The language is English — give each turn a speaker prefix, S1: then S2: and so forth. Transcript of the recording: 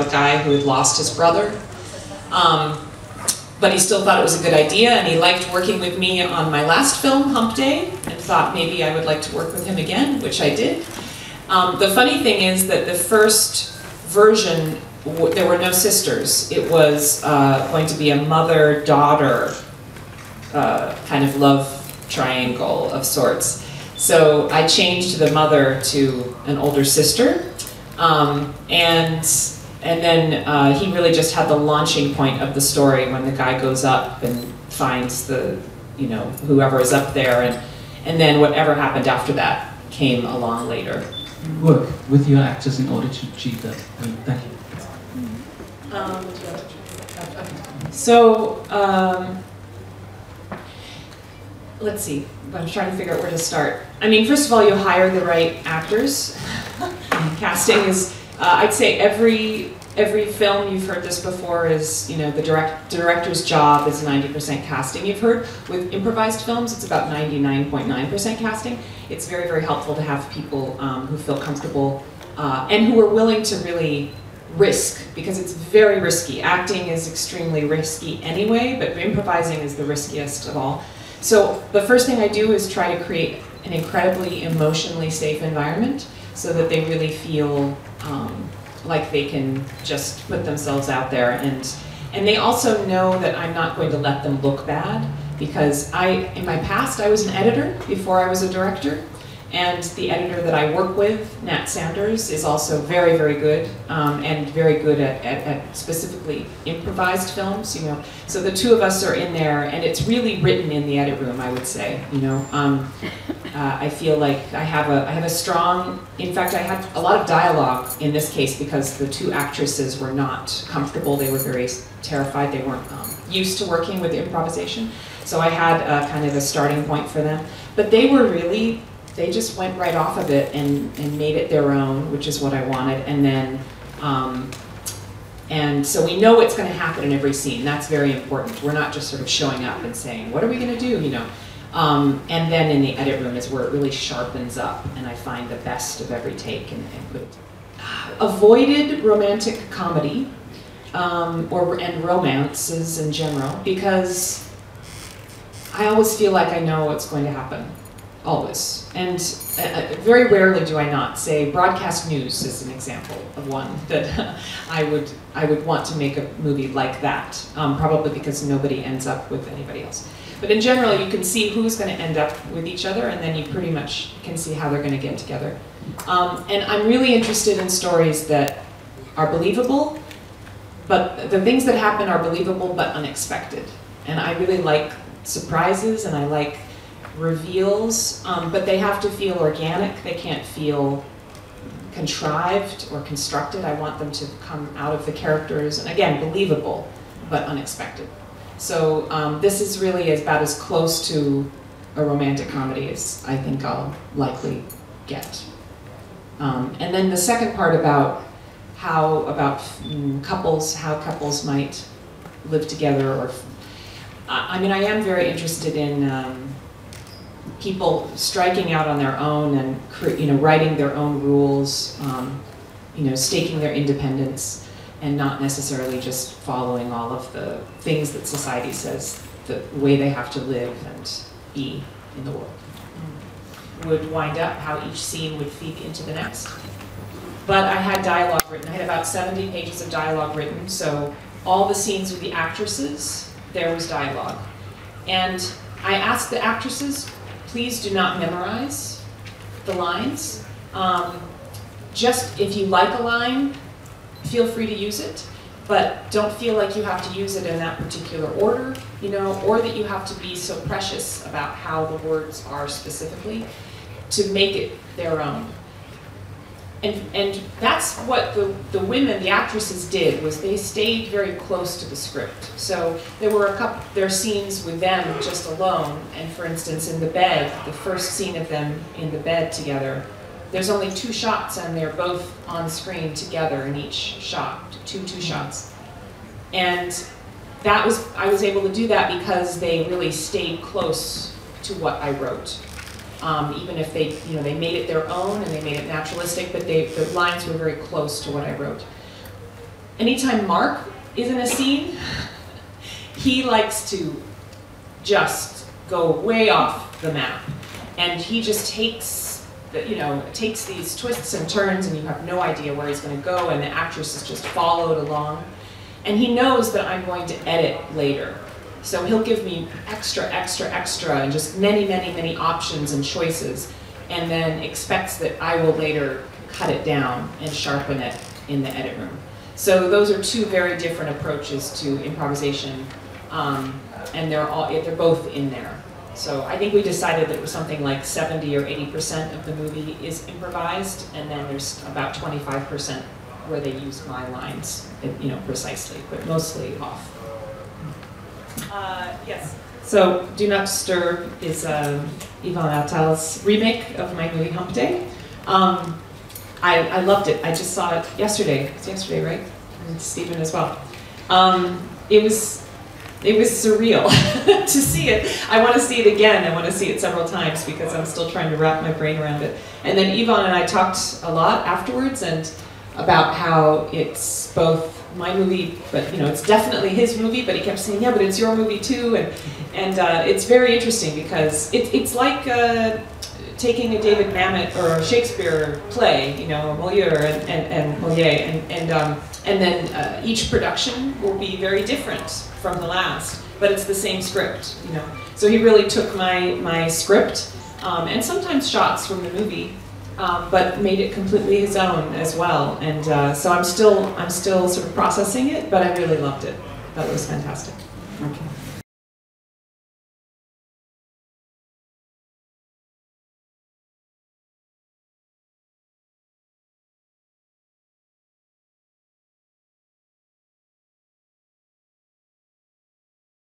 S1: about a guy who had lost his brother. But he still thought it was a good idea, and he liked working with me on my last film, Hump Day, and thought maybe I would like to work with him again, which I did. The funny thing is that the first version, there were no sisters. It was going to be a mother-daughter kind of love triangle of sorts. So I changed the mother to an older sister, and then he really just had the launching point of the story when the guy goes up and finds the, whoever is up there, and then whatever happened after that came along later.
S2: Work with your actors in order to achieve that. Thank you.
S1: Let's see. I'm trying to figure out where to start. I mean, first of all, you hire the right actors. Casting is, I'd say every film, you've heard this before, is, the director's job is 90% casting. You've heard with improvised films, it's about 99.9% casting. It's very, very helpful to have people who feel comfortable and who are willing to really risk, because it's very risky. Acting is extremely risky anyway, but improvising is the riskiest of all. So the first thing I do is try to create an incredibly emotionally safe environment so that they really feel like they can just put themselves out there, and they also know that I'm not going to let them look bad, because in my past I was an editor before I was a director, and the editor that I work with, Nat Sanders, is also very, very good, and very good at specifically improvised films, So the two of us are in there, and it's really written in the edit room, I would say, I feel like I have a strong, in fact, I had a lot of dialogue in this case because the two actresses were not comfortable. They were very terrified. They weren't used to working with improvisation. So I had kind of a starting point for them. But they were really, they just went right off of it and made it their own, which is what I wanted. And then, and so we know what's going to happen in every scene. That's very important. We're not just sort of showing up and saying, what are we going to do, And then in the edit room is where it really sharpens up, and I find the best of every take and put it. Avoided romantic comedy, and romances in general, because I always feel like I know what's going to happen. Always. And very rarely do I not. Say broadcast news is an example of one that I would want to make a movie like that, probably because nobody ends up with anybody else. But in general, you can see who's going to end up with each other, and then you pretty much can see how they're going to get together. And I'm really interested in stories that are believable, but the things that happen are believable but unexpected. And I really like surprises, and I like reveals, but they have to feel organic. They can't feel contrived or constructed. I want them to come out of the characters, and again, believable but unexpected. So this is really about as close to a romantic comedy as I think I'll likely get. And then the second part about how couples might live together, or I mean, I am very interested in people striking out on their own and writing their own rules, staking their independence, and not necessarily just following all of the things that society says the way they have to live and be in the world. Would wind up how each scene would feed into the next. But I had dialogue written. I had about 70 pages of dialogue written, so all the scenes with the actresses, there was dialogue. And I asked the actresses, please do not memorize the lines. Just if you like a line, feel free to use it, but don't feel like you have to use it in that particular order, or that you have to be so precious about how the words are specifically to make it their own. And that's what the women, the actresses did, was they stayed very close to the script. So there were there are scenes with them just alone, and for instance in the bed, the first scene of them in the bed together, there's only 2 shots, and they're both on screen together in each shot, two shots. And I was able to do that because they really stayed close to what I wrote. Even if they made it their own and they made it naturalistic, but the lines were very close to what I wrote. anytime Mark is in a scene, he likes to just go way off the map. And he just takes, takes these twists and turns, and you have no idea where he's going to go, and the actress is just followed along. And he knows that I'm going to edit later. So he'll give me extra, and just many options and choices, and then expects that I will later cut it down and sharpen it in the edit room. So those are two very different approaches to improvisation, and they're both in there. So I think we decided that it was something like 70 or 80% of the movie is improvised, and then there's about 25% where they use my lines, precisely, but mostly off. Yes. So Do Not Disturb is Yvonne Attal's remake of my movie Hump Day. I loved it. I just saw it yesterday. It's yesterday, right? And Stephen as well. It was surreal to see it. I want to see it again. I want to see it several times because I'm still trying to wrap my brain around it. And then Yvonne and I talked a lot afterwards and about how it's both my movie, but it's definitely his movie, but he kept saying, yeah, but it's your movie too. And it's very interesting because it's like taking a David Mamet or a Shakespeare play, Molière and Molière, and then each production will be very different from the last, but it's the same script, So he really took my script and sometimes shots from the movie, but made it completely his own as well. And so I'm still sort of processing it, but I really loved it. I thought it was fantastic.
S3: Okay.